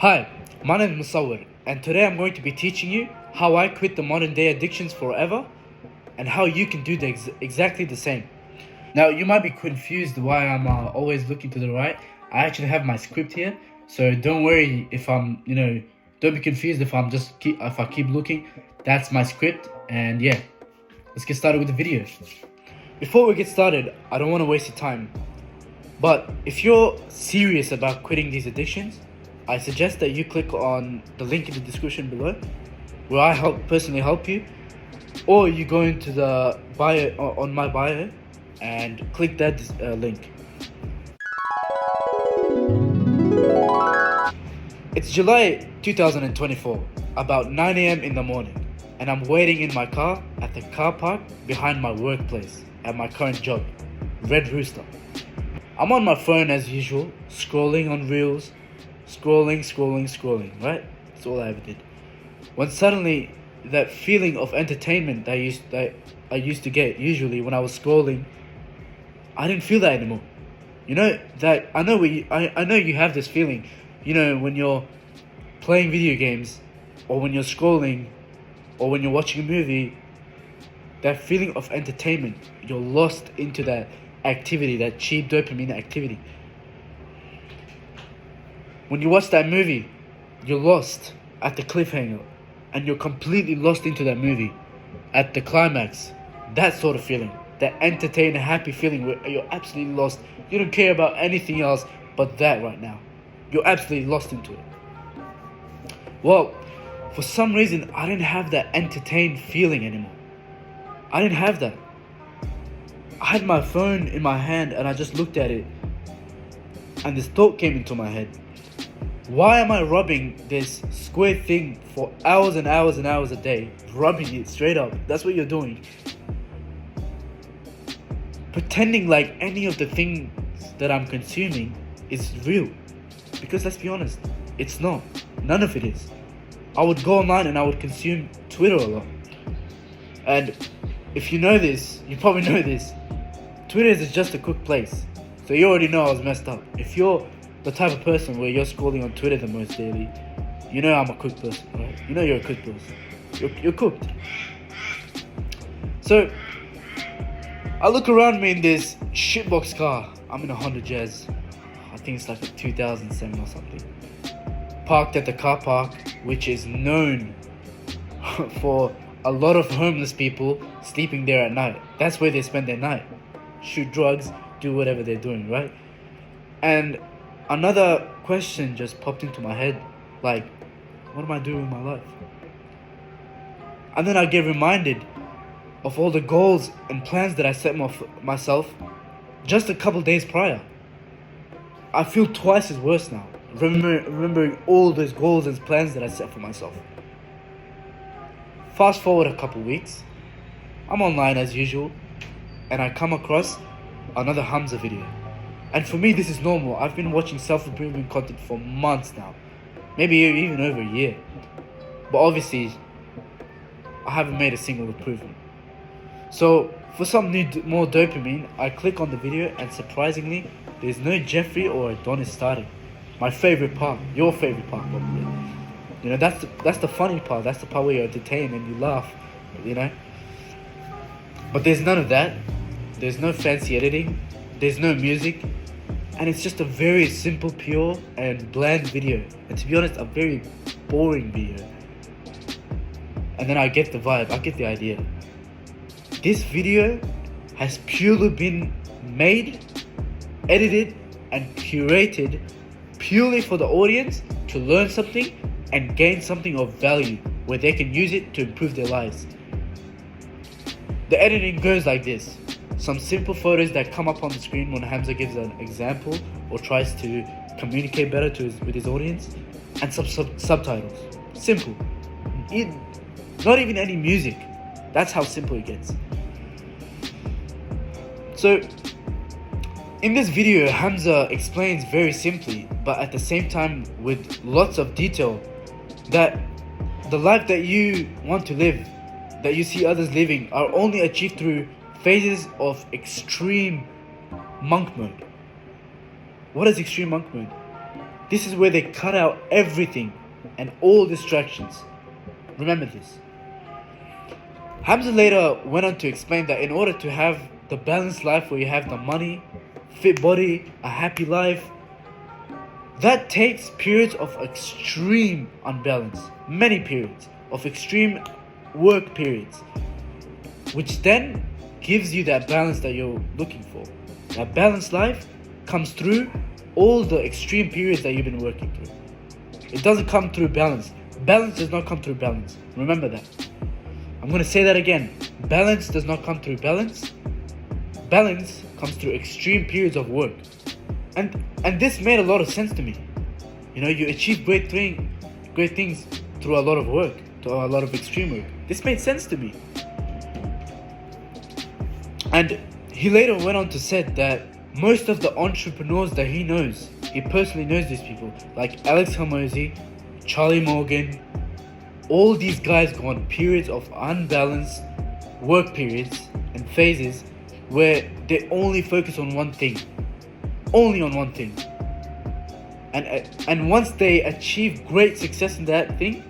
Hi, my name is Musawwir, and today I'm going to be teaching you how I quit the modern day addictions forever and how you can do exactly the same. Now, you might be confused why I'm always looking to the right. I actually have my script here, so don't worry if don't be confused if if I keep looking. That's my script, and yeah, let's get started with the video. Before we get started, I don't want to waste your time, but if you're serious about quitting these addictions, I suggest that you click on the link in the description below, where I personally help you, or you go into the bio on my bio and click that link. It's July 2024, about 9 a.m. in the morning, and I'm waiting in my car at the car park behind my workplace at my current job, Red Rooster. I'm on my phone as usual, scrolling on Reels, scrolling, right? That's all I ever did. When suddenly that feeling of entertainment that I used to get usually when I was scrolling, I didn't feel that anymore. You know that I know you have this feeling, when you're playing video games, or when you're scrolling, or when you're watching a movie. That feeling of entertainment, you're lost into that activity, that cheap dopamine activity. When you watch that movie, you're lost at the cliffhanger, and you're completely lost into that movie at the climax. That sort of feeling, that entertained, happy feeling where you're absolutely lost. You don't care about anything else but that right now. You're absolutely lost into it. Well, for some reason, I didn't have that entertained feeling anymore. I didn't have that. I had my phone in my hand and I just looked at it, and this thought came into my head. Why am I rubbing this square thing for hours and hours and hours a day? Rubbing it straight up. That's what you're doing. Pretending like any of the things that I'm consuming is real. Because let's be honest, it's not. None of it is. I would go online and I would consume Twitter a lot. And if you know this, you probably know this. Twitter is just a quick place. So you already know I was messed up. If you're the type of person where you're scrolling on Twitter the most daily, you know I'm a quick person, right? You know you're a quick person. You're cooked. So I look around me in this shitbox car. I'm in a Honda Jazz. I think it's like a 2007 or something. Parked at the car park, which is known for a lot of homeless people sleeping there at night. That's where they spend their night. Shoot drugs, do whatever they're doing, right? And another question just popped into my head, like, what am I doing with my life? And then I get reminded of all the goals and plans that I set myself just a couple days prior. I feel twice as worse now, remembering all those goals and plans that I set for myself. Fast forward a couple weeks, I'm online as usual, and I come across another Hamza video. And for me, this is normal. I've been watching self-improvement content for months now. Maybe even over a year. But obviously, I haven't made a single improvement. So, for some more dopamine, I click on the video, and surprisingly, there's no Jeffrey or Adonis starting. My favorite part, your favorite part probably. That's the funny part. That's the part where you're entertained and you laugh, But there's none of that. There's no fancy editing. There's no music. And it's just a very simple, pure, and bland video. And to be honest, a very boring video. And then I get the vibe. I get the idea. This video has purely been made, edited, and curated purely for the audience to learn something and gain something of value where they can use it to improve their lives. The editing goes like this. Some simple photos that come up on the screen when Hamza gives an example or tries to communicate better with his audience, and some subtitles. Simple. Not even any music. That's how simple it gets. So, in this video, Hamza explains very simply, but at the same time with lots of detail, that the life that you want to live, that you see others living, are only achieved through phases of extreme monk mode. What is extreme monk mode? This is where they cut out everything and all distractions. Remember this. Hamza later went on to explain that in order to have the balanced life where you have the money, fit body, a happy life, that takes periods of extreme unbalance, many periods of extreme work periods, which then gives you that balance that you're looking for. That balanced life comes through all the extreme periods that you've been working through. It doesn't come through balance. Balance does not come through balance. Remember that. I'm going to say that again. Balance does not come through balance. Balance comes through extreme periods of work. And this made a lot of sense to me. You know, you achieve great things through a lot of work, through a lot of extreme work. This made sense to me. And he later went on to said that most of the entrepreneurs that he knows, he personally knows these people, like Alex Hormozi, Charlie Morgan, all these guys go on periods of unbalanced work periods and phases where they only focus on one thing. Only on one thing. And once they achieve great success in that thing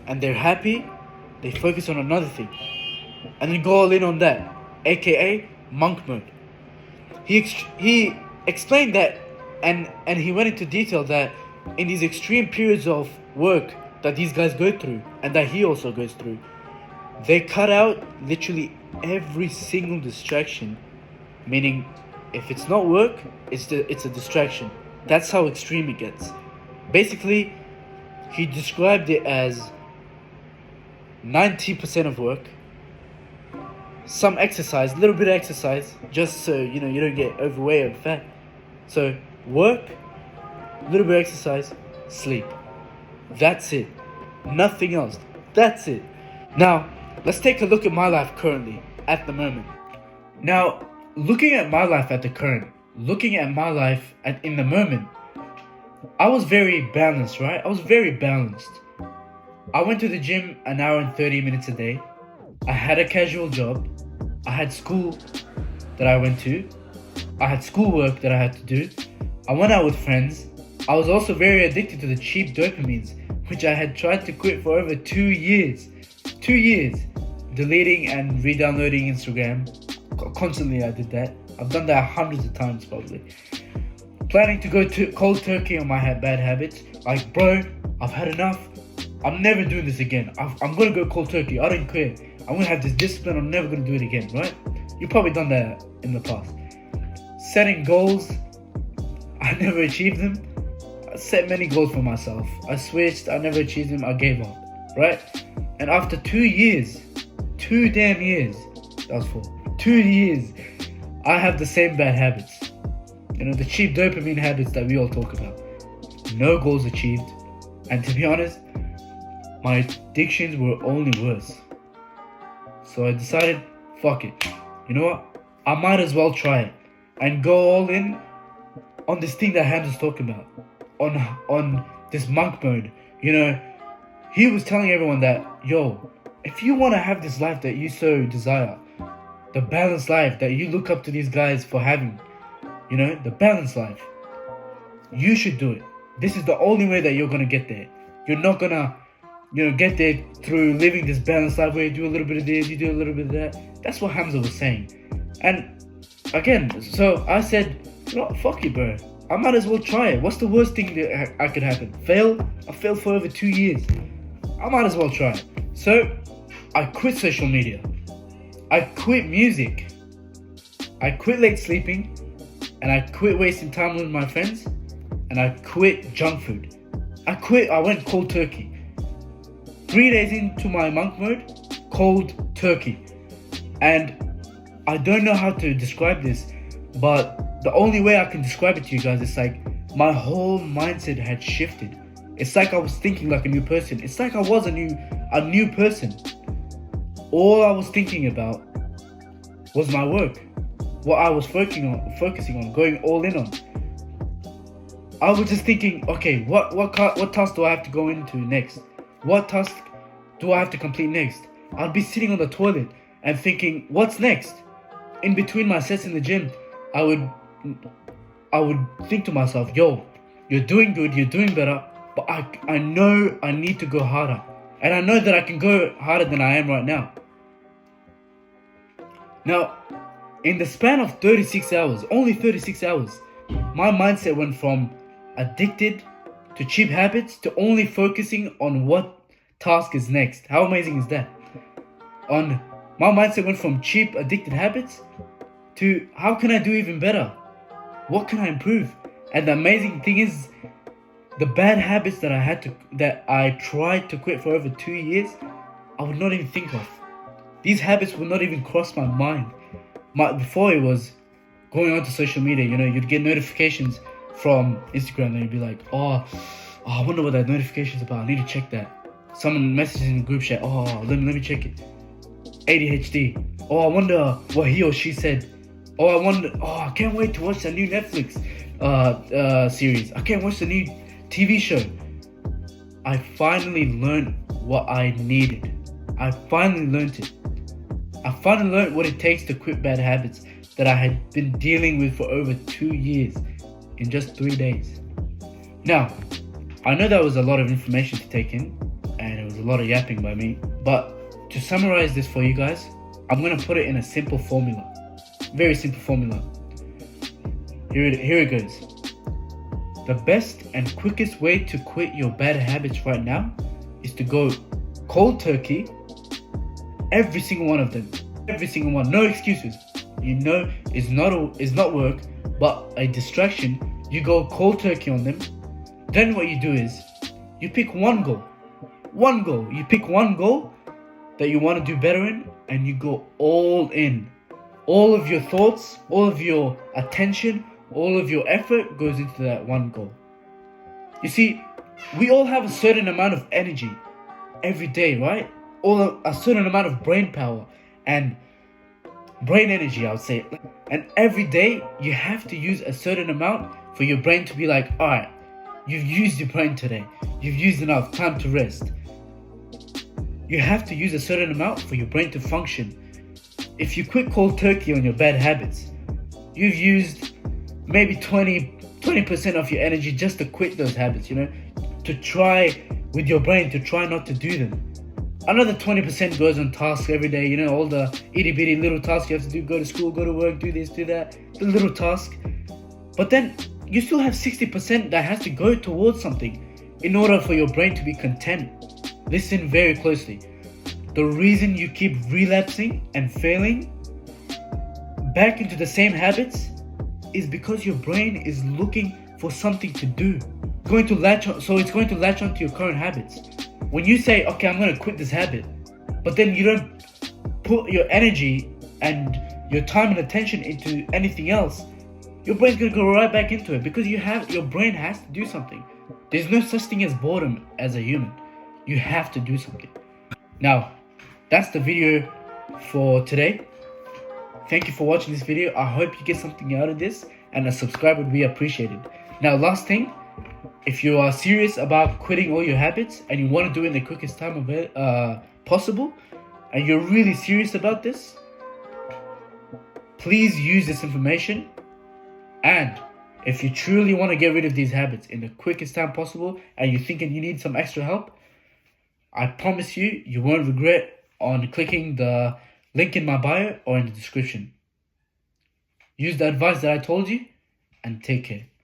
and they're happy, they focus on another thing and then go all in on that, aka monk mode. He explained that and he went into detail that in these extreme periods of work that these guys go through and that he also goes through, they cut out literally every single distraction, meaning if it's not work, it's a distraction. That's how extreme it gets. Basically, he described it as 90% of work, some exercise, a little bit of exercise, just so you don't get overweight or fat. So work, a little bit of exercise, sleep. That's it. Nothing else. That's it. Now, let's take a look at my life currently, at the moment. Now, looking at my life in the moment, I was very balanced, right? I was very balanced. I went to the gym an hour and 30 minutes a day. I had a casual job. I had school that I went to. I had schoolwork that I had to do. I went out with friends. I was also very addicted to the cheap dopamines, which I had tried to quit for over 2 years. 2 years. Deleting and re-downloading Instagram. Constantly I did that. I've done that hundreds of times probably. Planning to go to cold turkey on my bad habits. Like, bro, I've had enough. I'm never doing this again. I'm gonna go cold turkey. I don't care. I'm gonna have this discipline. I'm never gonna do it again, right? You've probably done that in the past. Setting goals. I never achieved them. I set many goals for myself. I switched. I never achieved them. I gave up, right? And after 2 years, 2 damn years, that was 4. 2 years, I have the same bad habits. The cheap dopamine habits that we all talk about. No goals achieved. And to be honest, my addictions were only worse. So I decided, fuck it. You know what? I might as well try it. And go all in on this thing that Hamza's talking about. On this monk mode. He was telling everyone that, yo, if you want to have this life that you so desire, the balanced life that you look up to these guys for having, the balanced life, you should do it. This is the only way that you're going to get there. You're not going to, get there through living this balanced life where you do a little bit of this, you do a little bit of that. That's what Hamza was saying. And again, so I said, fuck it, bro. I might as well try it. What's the worst thing that I could happen? Fail? I failed for over 2 years. I might as well try it. So I quit social media. I quit music. I quit late sleeping. And I quit wasting time with my friends. And I quit junk food. I went cold turkey. 3 days into my monk mode, cold turkey. And I don't know how to describe this, but the only way I can describe it to you guys is like my whole mindset had shifted. It's like I was thinking like a new person. It's like I was a new person. All I was thinking about was my work. What I was focusing on, going all in on. I was just thinking, okay, what task do I have to go into next? What task do I have to complete next? I'd be sitting on the toilet and thinking, what's next? In between my sets in the gym, I would think to myself, yo, You're doing good, you're doing better, but I know I need to go harder. And I know that I can go harder than I am right now. Now, in the span of 36 hours, only 36 hours, my mindset went from addicted to cheap habits to only focusing on what task is next. How amazing is that? My mindset went from cheap addicted habits to how can I do even better? What can I improve? And the amazing thing is, the bad habits that I tried to quit for over 2 years, I would not even think of. These habits would not even cross my mind. Before it was going onto social media, you'd get notifications from Instagram and you'd be like, oh, I wonder what that notification's about. I need to check that. Someone messages in the group chat, let me check it. ADHD. I wonder what he or she said. I can't wait to watch the new Netflix series. I can't watch the new TV show. I finally learned what I needed. I finally learned it. I finally learned what it takes to quit bad habits that I had been dealing with for over 2 years in just 3 days. Now, I know that was a lot of information to take in, and it was a lot of yapping by me, but to summarize this for you guys, I'm going to put it in a simple formula. Very simple formula. Here it goes. The best and quickest way to quit your bad habits right now is to go cold turkey. Every single one of them. Every single one. No excuses. It's not work, but a distraction. You go cold turkey on them. Then what you do is you pick one goal. You pick one goal that you want to do better in, and you go all in. All of your thoughts, all of your attention, all of your effort goes into that one goal. You see, we all have a certain amount of energy every day, right? A certain amount of brain power and brain energy, I would say. And every day you have to use a certain amount for your brain to be like, all right, you've used your brain today. You've used enough, time to rest. You have to use a certain amount for your brain to function. If you quit cold turkey on your bad habits, you've used maybe 20% of your energy just to quit those habits, to try with your brain to try not to do them. Another 20% goes on tasks every day, all the itty bitty little tasks you have to do, go to school, go to work, do this, do that, the little task. But then you still have 60% that has to go towards something in order for your brain to be content. Listen very closely. The reason you keep relapsing and failing back into the same habits is because your brain is looking for something to do. It's going to latch onto your current habits. When you say, okay, I'm going to quit this habit, but then you don't put your energy and your time and attention into anything else, your brain's going to go right back into it because your brain has to do something. There's no such thing as boredom as a human. You have to do something. Now, that's the video for today. Thank you for watching this video. I hope you get something out of this, and a subscribe would be appreciated. Now, last thing, if you are serious about quitting all your habits and you want to do it in the quickest time possible, and you're really serious about this, please use this information. And if you truly want to get rid of these habits in the quickest time possible and you're thinking you need some extra help, I promise you won't regret on clicking the link in my bio or in the description. Use the advice that I told you and take care.